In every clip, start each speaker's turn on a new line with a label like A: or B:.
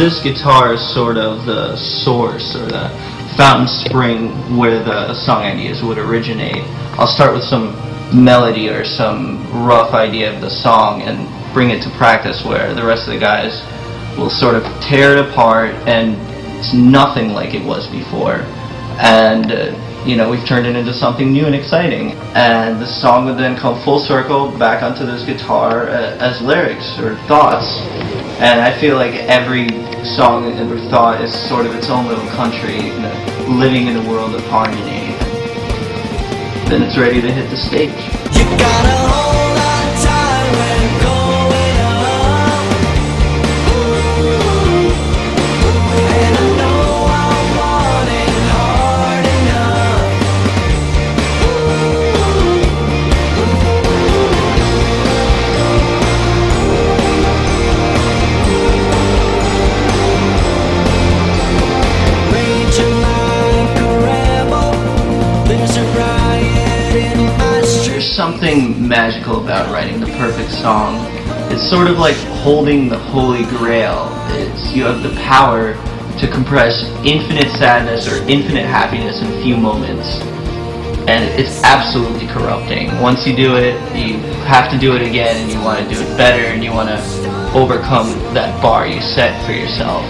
A: this guitar is sort of the source or the fountain spring where the song ideas would originate. I'll start with some melody or some rough idea of the song and bring it to practice where the rest of the guys will sort of tear it apart and it's nothing like it was before. And you know, we've turned it into something new and exciting. And the song would then come full circle back onto this guitar as lyrics or thoughts. And I feel like every song and every thought is sort of its own little country, you know, living in a world of harmony. Then it's ready to hit the stage. You got a whole lot of time when going up. And I know I want it hard enough. Rage and life can ramble. There's a riot in my street. There's something magical about writing the perfect song. It's sort of like holding the holy grail. You have the power to compress infinite sadness or infinite happiness in a few moments. And it's absolutely corrupting. Once you do it, you have to do it again and you want to do it better and you want to overcome that bar you set for yourself.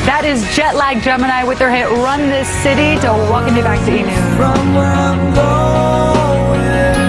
B: That is Jet Lag Gemini with their hit Run This City. To welcome you back to E! News.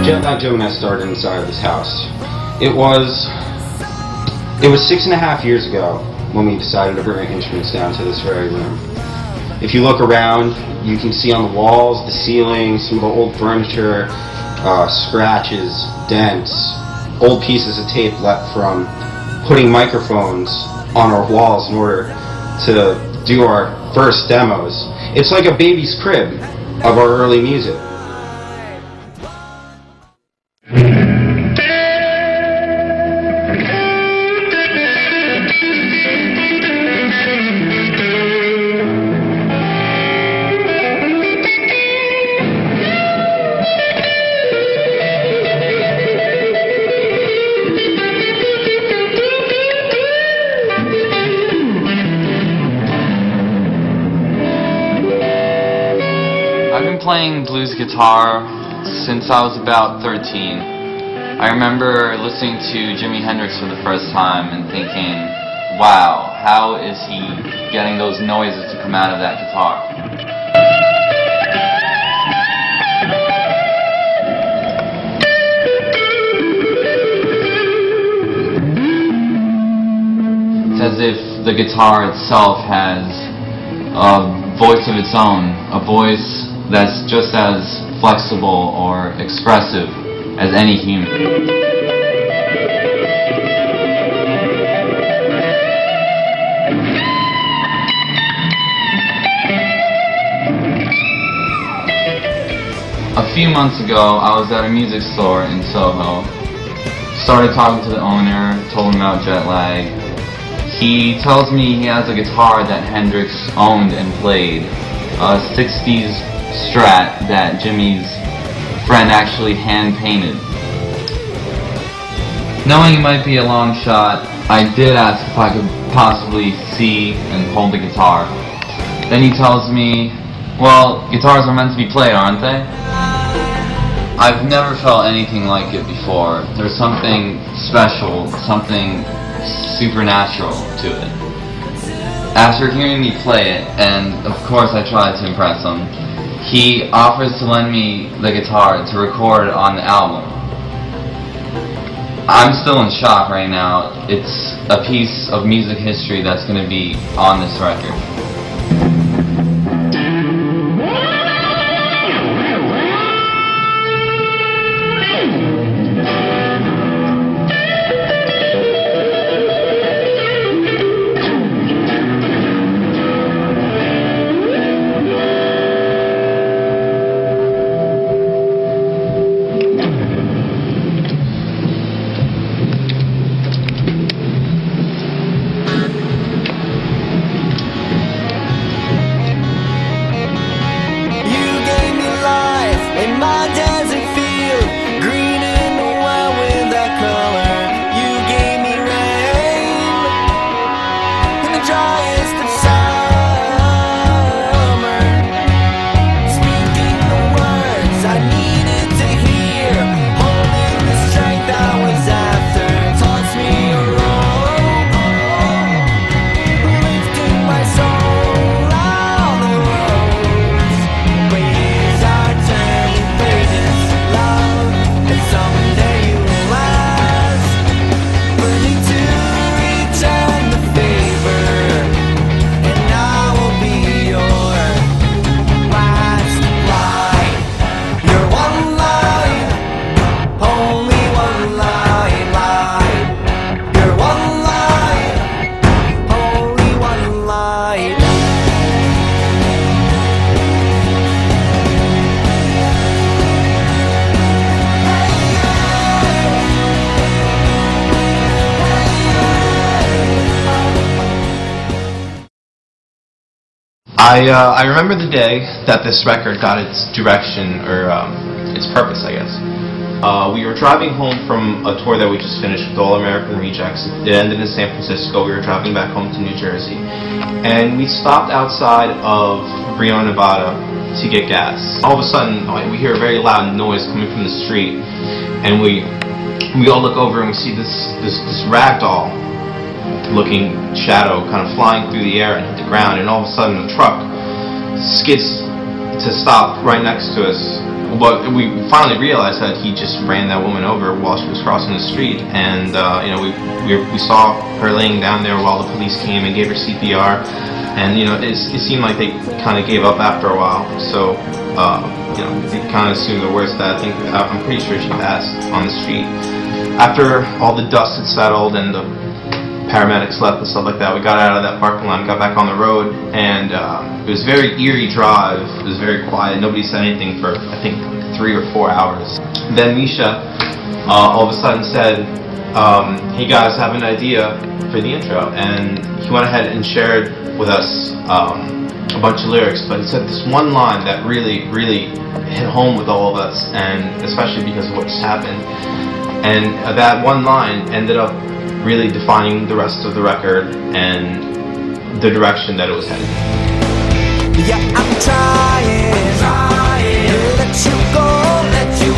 C: Jet Lag Gemini started inside of this house. It was 6.5 years ago when we decided to bring our instruments down to this very room. If you look around, you can see on the walls, the ceiling, some of the old furniture, scratches, dents, old pieces of tape left from putting microphones on our walls in order to do our first demos. It's like a baby's crib of our early music.
D: I've been playing blues guitar since I was about 13. I remember listening to Jimi Hendrix for the first time and thinking, wow, how is he getting those noises to come out of that guitar? It's as if the guitar itself has a voice of its own, a voice that's just as flexible or expressive as any human. A few months ago, I was at a music store in Soho. Started talking to the owner, told him about Jet Lag. He tells me he has a guitar that Hendrix owned and played, a 60s Strat that Jimmy's friend actually hand-painted. Knowing it might be a long shot, I did ask if I could possibly see and hold the guitar. Then he tells me, well, guitars are meant to be played, aren't they? I've never felt anything like it before. There's something special, something supernatural to it. After hearing me play it, and of course I tried to impress him, he offers to lend me the guitar to record on the album. I'm still in shock right now. It's a piece of music history that's going to be on this record.
E: I remember the day that this record got its direction, or its purpose, I guess. We were driving home from a tour that we just finished with All American Rejects. It ended in San Francisco. We were driving back home to New Jersey. And we stopped outside of Reno, Nevada to get gas. All of a sudden, we hear a very loud noise coming from the street. And we all look over and we see this ragdoll looking shadow kind of flying through the air and hit the ground, and all of a sudden a truck skids to stop right next to us. But we finally realized that he just ran that woman over while she was crossing the street, and you know, we saw her laying down there while the police came and gave her CPR, and you know, it seemed like they kind of gave up after a while. So you know, they kind of assumed the worst. That I'm pretty sure she passed on the street. After all the dust had settled and the paramedics left and stuff like that, we got out of that parking lot and got back on the road, and it was a very eerie drive. It was very quiet. Nobody said anything for, I think, 3 or 4 hours. Then Misha all of a sudden said, hey guys, I have an idea for the intro, and he went ahead and shared with us a bunch of lyrics, but he said this one line that really hit home with all of us, and especially because of what just happened. And that one line ended up really defining the rest of the record and the direction that it was headed.
F: Yeah, I'm trying to let you go, but you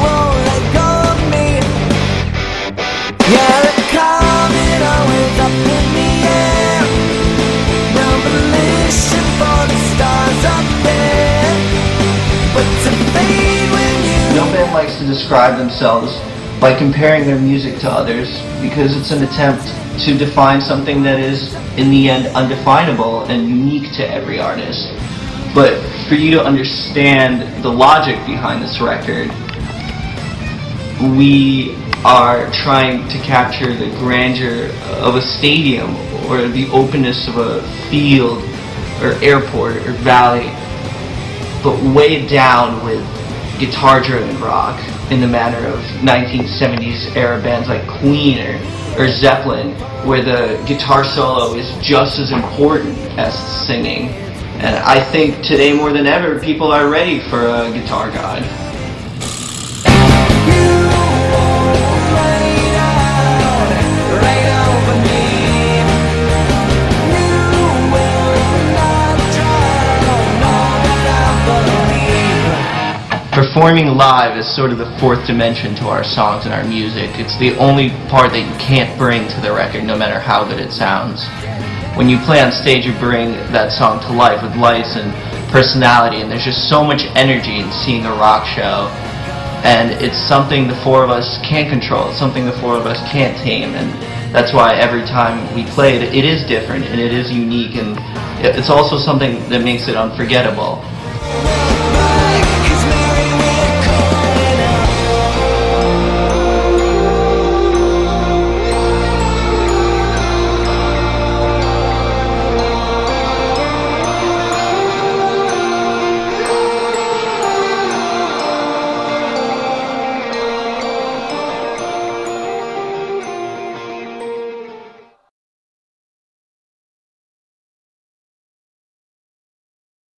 F: won't let go of me. Yeah, the coming always up in the air. No volition for the stars up there, but to fade when you.
A: No band likes to describe themselves by comparing their music to others, because it's an attempt to define something that is, in the end, undefinable and unique to every artist. But for you to understand the logic behind this record, we are trying to capture the grandeur of a stadium or the openness of a field or airport or valley, but weighed down with guitar-driven rock in the manner of 1970s era bands like Queen or Zeppelin, where the guitar solo is just as important as the singing. And I think today more than ever, people are ready for a guitar god. Performing live is sort of the fourth dimension to our songs and our music. It's the only part that you can't bring to the record, no matter how good it sounds. When you play on stage, you bring that song to life with lights and personality, and there's just so much energy in seeing a rock show. And it's something the four of us can't control. It's something the four of us can't tame, and that's why every time we play it, it is different and it is unique, and it's also something that makes it unforgettable.